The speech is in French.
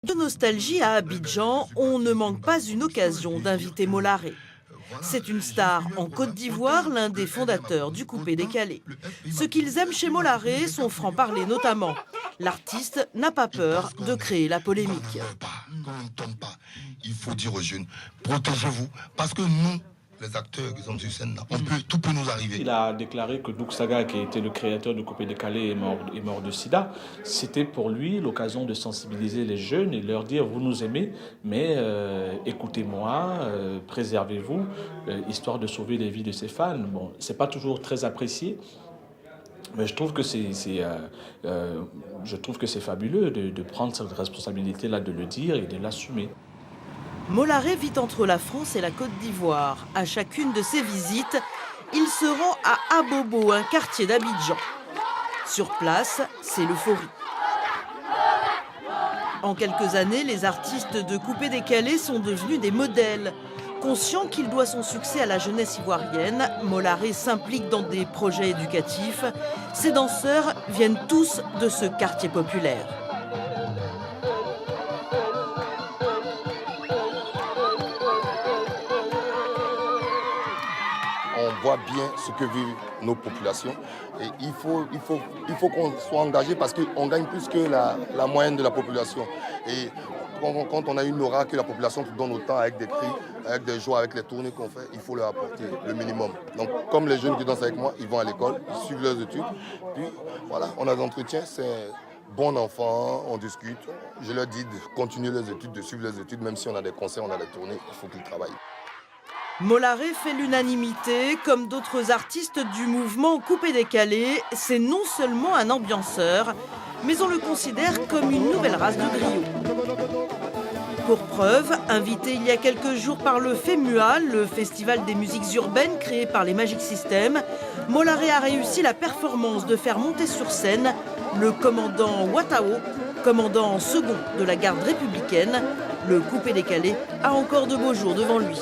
De nostalgie à Abidjan, on ne manque pas une occasion d'inviter Molaré. C'est une star en Côte d'Ivoire, l'un des fondateurs du coupé-décalé. Ce qu'ils aiment chez Molaré, son franc-parler notamment. L'artiste n'a pas peur de créer la polémique. Il faut dire aux jeunes, protégez-vous, parce que nous, les acteurs qui sont sur scène, tout peut nous arriver. Il a déclaré que Doug Saga, qui était le créateur de Coupé-Décalé, est mort de sida. C'était pour lui l'occasion de sensibiliser les jeunes et leur dire, vous nous aimez, mais écoutez-moi, préservez-vous, histoire de sauver les vies de ses fans. Bon, c'est pas toujours très apprécié. Mais je trouve que c'est fabuleux de prendre cette responsabilité-là, de le dire et de l'assumer. Molaré vit entre la France et la Côte d'Ivoire. À chacune de ses visites, il se rend à Abobo, un quartier d'Abidjan. Sur place, c'est l'euphorie. En quelques années, les artistes de coupé-décalé sont devenus des modèles. Conscient qu'il doit son succès à la jeunesse ivoirienne, Molaré s'implique dans des projets éducatifs. Ses danseurs viennent tous de ce quartier populaire. On voit bien ce que vivent nos populations et il faut qu'on soit engagé parce qu'on gagne plus que la moyenne de la population. Et quand on a une aura que la population te donne autant avec des cris, avec des joies, avec les tournées qu'on fait, il faut leur apporter le minimum. Donc comme les jeunes qui dansent avec moi, ils vont à l'école, ils suivent leurs études, puis voilà, on a des entretiens, c'est bon enfant, on discute. Je leur dis de continuer leurs études, de suivre leurs études, même si on a des concerts, on a des tournées, il faut qu'ils travaillent. Molaré fait l'unanimité, comme d'autres artistes du mouvement coupé-décalé. C'est non seulement un ambianceur, mais on le considère comme une nouvelle race de griots. Pour preuve, invité il y a quelques jours par le FEMUA, le festival des musiques urbaines créé par les Magic System, Molaré a réussi la performance de faire monter sur scène le commandant Watao, commandant second de la garde républicaine. Le coupé-décalé a encore de beaux jours devant lui.